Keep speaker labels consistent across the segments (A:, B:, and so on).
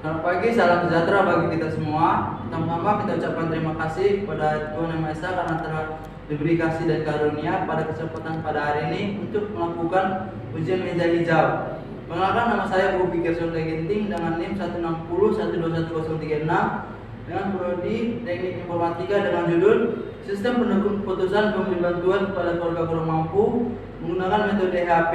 A: Selamat pagi, salam sejahtera bagi kita semua. Pertama-tama kita ucapkan terima kasih kepada Tuhan Yang Maha Esa karena telah diberi kasih dan karunia pada kesempatan pada hari ini untuk melakukan ujian meja hijau. Perkenalkan, nama saya Bobi Gerson Ginting dengan NIM 160121036 dengan prodi Teknik Informatika dengan judul Sistem Pendukung Keputusan Pemberi Bantuan kepada Keluarga Kurang Mampu menggunakan metode HP.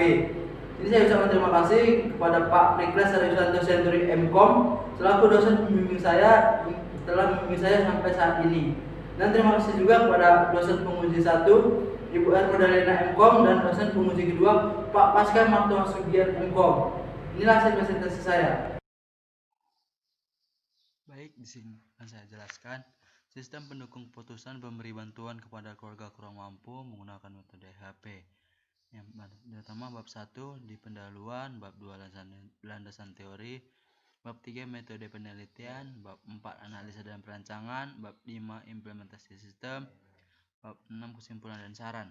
A: Jadi saya ucapkan terima kasih kepada Pak Niklas Arisanto Senturi MKOM selaku dosen pembimbing saya telah membimbing saya sampai saat ini. Dan terima kasih juga kepada dosen penguji 1 Ibu R. Madalena MKOM dan dosen penguji kedua Pak Pasca Marto Sugian MKOM. Inilah hasil presentasi saya.
B: Baik, di sini akan saya jelaskan sistem pendukung keputusan pemberi bantuan kepada keluarga kurang mampu menggunakan metode HP. Yang pertama bab 1 di pendahuluan, bab 2 landasan teori, bab 3 metode penelitian, bab 4 analisa dan perancangan, bab 5 implementasi sistem, bab 6 kesimpulan dan saran.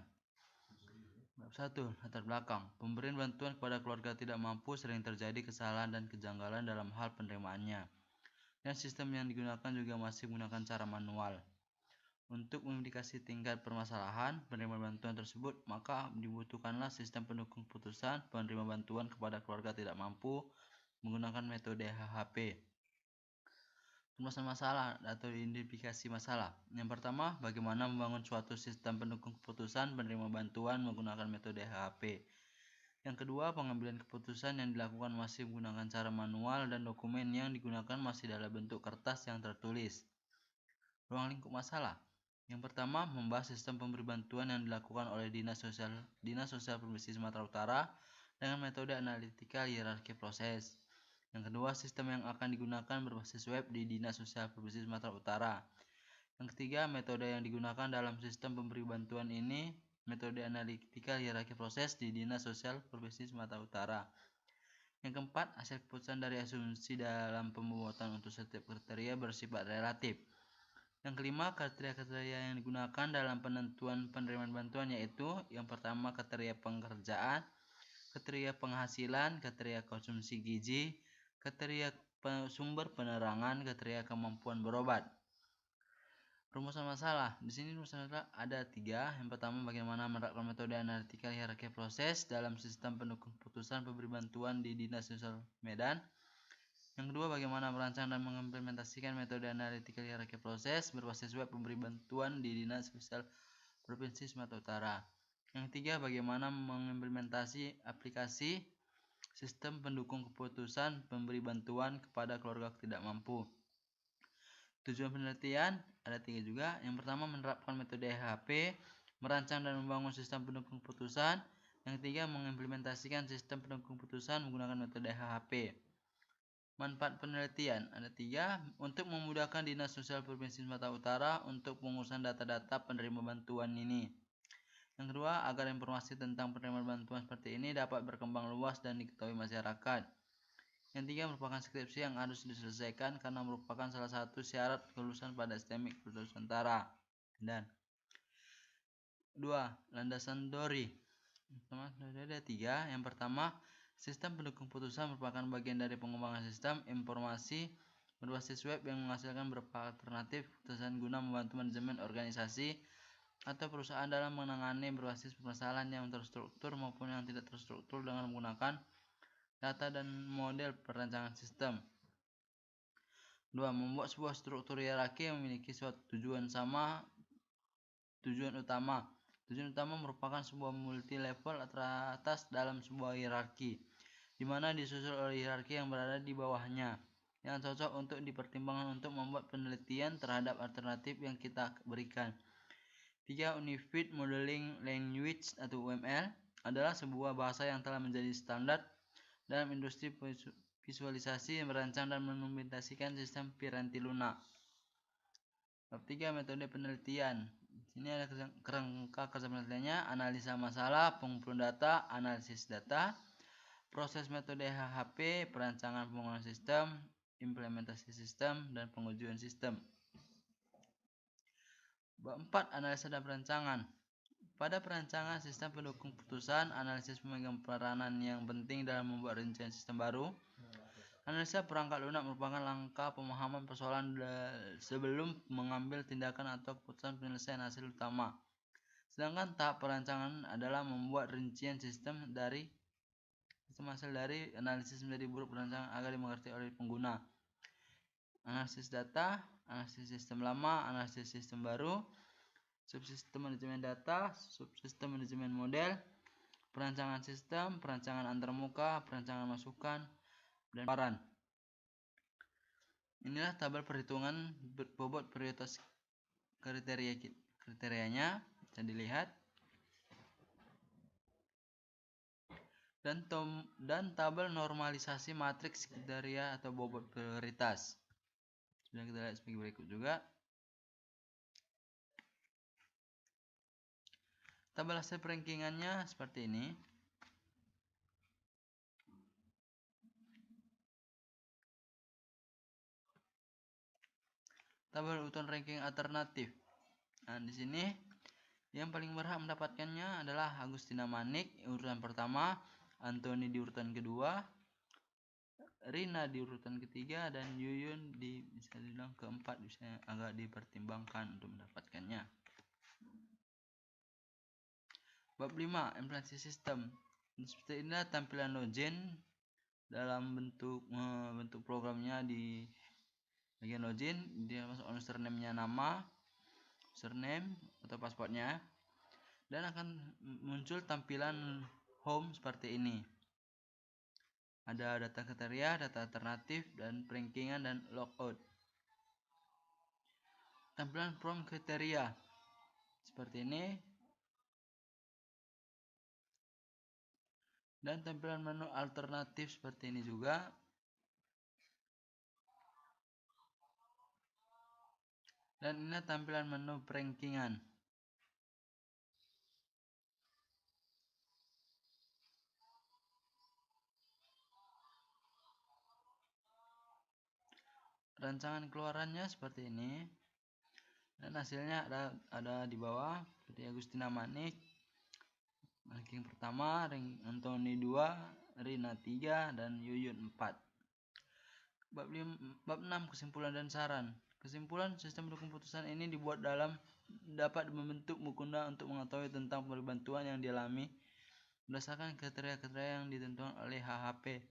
B: Bab 1 latar belakang. Pemberian bantuan kepada keluarga tidak mampu sering terjadi kesalahan dan kejanggalan dalam hal penerimaannya. Dan sistem yang digunakan juga masih menggunakan cara manual. Untuk memindikasi tingkat permasalahan penerima bantuan tersebut, maka dibutuhkanlah sistem pendukung keputusan penerima bantuan kepada keluarga tidak mampu menggunakan metode HHP. Permasalahan masalah atau identifikasi masalah. Yang pertama, bagaimana membangun suatu sistem pendukung keputusan penerima bantuan menggunakan metode HHP. Yang kedua, pengambilan keputusan yang dilakukan masih menggunakan cara manual dan dokumen yang digunakan masih dalam bentuk kertas yang tertulis. Ruang lingkup masalah. Yang pertama, membahas sistem pemberi bantuan yang dilakukan oleh Dinas Sosial Provinsi Sumatera Utara dengan metode analitikal hierarki proses. Yang kedua, sistem yang akan digunakan berbasis web di Dinas Sosial Provinsi Sumatera Utara. Yang ketiga, metode yang digunakan dalam sistem pemberi bantuan ini metode analitikal hierarki proses di Dinas Sosial Provinsi Sumatera Utara. Yang keempat, hasil keputusan dari asumsi dalam pembuatan untuk setiap kriteria bersifat relatif. Yang kelima, kriteria-kriteria yang digunakan dalam penentuan penerimaan bantuan yaitu yang pertama kriteria pekerjaan, kriteria penghasilan, kriteria konsumsi gizi, kriteria sumber penerangan, kriteria kemampuan berobat. Rumusan masalah. Di sini rumusan masalah ada 3. Yang pertama, bagaimana menerapkan metode analitikal hierarki proses dalam sistem pendukung keputusan pemberi bantuan di Dinas Sosial Medan. Yang kedua, bagaimana merancang dan mengimplementasikan metode analitikal hierarki proses berbasis web pemberi bantuan di Dinas Sosial Provinsi Sumatera Utara. Yang ketiga, bagaimana mengimplementasi aplikasi sistem pendukung keputusan pemberi bantuan kepada keluarga tidak mampu. Tujuan penelitian ada 3 juga. Yang pertama, menerapkan metode HP, merancang dan membangun sistem pendukung keputusan. Yang ketiga, mengimplementasikan sistem pendukung keputusan menggunakan metode HHP. Manfaat penelitian ada 3. Untuk memudahkan Dinas Sosial Provinsi Sumatera Utara untuk pengurusan data-data penerima bantuan ini. Yang kedua, agar informasi tentang penerima bantuan seperti ini dapat berkembang luas dan diketahui masyarakat. Yang tiga, merupakan skripsi yang harus diselesaikan karena merupakan salah satu syarat kelulusan pada STEMIK Nusantara. Dan 2. Landasan teori. Ada 3. Yang pertama, sistem pendukung keputusan merupakan bagian dari pengembangan sistem informasi berbasis web yang menghasilkan beberapa alternatif keputusan guna membantu manajemen organisasi atau perusahaan dalam menangani berbasis permasalahan yang terstruktur maupun yang tidak terstruktur dengan menggunakan data dan model perancangan sistem. 2. Membuat sebuah struktur hierarki yang memiliki suatu tujuan utama. Tujuan utama merupakan sebuah multi level teratas dalam sebuah hierarki, di mana disusul oleh hierarki yang berada di bawahnya, yang cocok untuk dipertimbangkan untuk membuat penelitian terhadap alternatif yang kita berikan. 3. Unified Modeling Language atau UML adalah sebuah bahasa yang telah menjadi standar dalam industri visualisasi yang merancang dan mengimplementasikan sistem Piranti Luna. Bab 3. Metode penelitian. Ini ada kerangka kerja penelitiannya: analisa masalah, pengumpulan data, analisis data, proses metode HHP, perancangan pembangunan sistem, implementasi sistem, dan pengujian sistem. Bab 4. Analisa dan perancangan. Pada perancangan sistem pendukung keputusan, analisis memegang peranan yang penting dalam membuat rincian sistem baru. Analisa perangkat lunak merupakan langkah pemahaman persoalan sebelum mengambil tindakan atau keputusan penyelesaian hasil utama. Sedangkan tahap perancangan adalah membuat rincian sistem hasil dari analisis menjadi buruk perancangan agar dimengerti oleh pengguna. Analisis data, analisis sistem lama, analisis sistem baru, subsistem manajemen data, subsistem manajemen model, perancangan sistem, perancangan antarmuka, perancangan masukan, dan paparan. Inilah tabel perhitungan bobot prioritas kriterianya, bisa dilihat. Dan tabel normalisasi matriks kriteria atau bobot prioritas. Sudah kita lihat sebagai berikut juga. Tabel hasil perankingannya seperti ini. Tabel urutan ranking alternatif. Nah, di sini yang paling berhak mendapatkannya adalah Agustina Manik urutan pertama, Anthony di urutan kedua, Rina di urutan ketiga, dan Yuyun bisa dibilang keempat, bisa agak dipertimbangkan untuk mendapatkannya. Bab 5, implementasi sistem. Seperti inilah tampilan login dalam bentuk programnya. Di bagian login dia masuk username-nya nama, username atau passwordnya, dan akan muncul tampilan home seperti ini. Ada data kriteria, data alternatif, dan perankingan dan logout. Tampilan form kriteria seperti ini. Dan tampilan menu alternatif seperti ini juga. Dan ini tampilan menu perankingan. Rancangan keluarannya seperti ini. Dan hasilnya ada di bawah seperti Agustina Manik ranking pertama, Anthony 2, Rina 3, dan Yuyun 4. Bab 6, kesimpulan dan saran. Kesimpulan, sistem pendukung putusan ini dibuat dapat membentuk mukunda untuk mengetahui tentang pemberi bantuan yang dialami berdasarkan kriteria-kriteria yang ditentukan oleh HHP.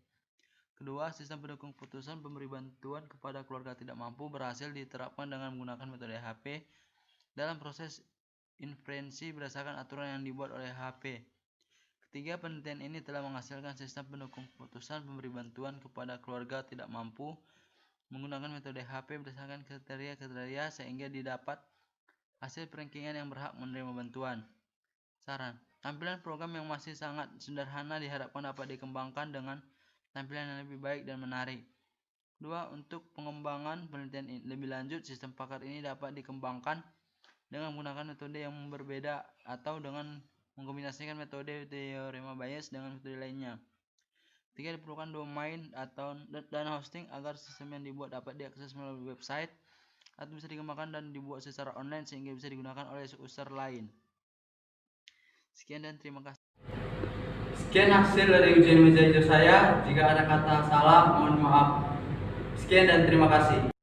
B: Kedua, sistem pendukung putusan pemberi bantuan kepada keluarga tidak mampu berhasil diterapkan dengan menggunakan metode HHP dalam proses inferensi berdasarkan aturan yang dibuat oleh HHP. Ketiga, penelitian ini telah menghasilkan sistem pendukung putusan pemberi bantuan kepada keluarga tidak mampu menggunakan metode HHP berdasarkan kriteria-kriteria sehingga didapat hasil perankingan yang berhak menerima bantuan. Saran, tampilan program yang masih sangat sederhana diharapkan dapat dikembangkan dengan tampilan yang lebih baik dan menarik. Kedua, untuk pengembangan penelitian lebih lanjut, sistem pakar ini dapat dikembangkan dengan menggunakan metode yang berbeda atau dengan mengkombinasikan metode teorema Bayes dengan metode lainnya. Ketiga, diperlukan domain dan hosting agar sistem yang dibuat dapat diakses melalui website atau bisa dikembangkan dan dibuat secara online sehingga bisa digunakan oleh user lain. Sekian dan terima kasih.
A: Sekian hasil dari ujian meja hijau saya. Jika ada kata salah, mohon maaf. Sekian dan terima kasih.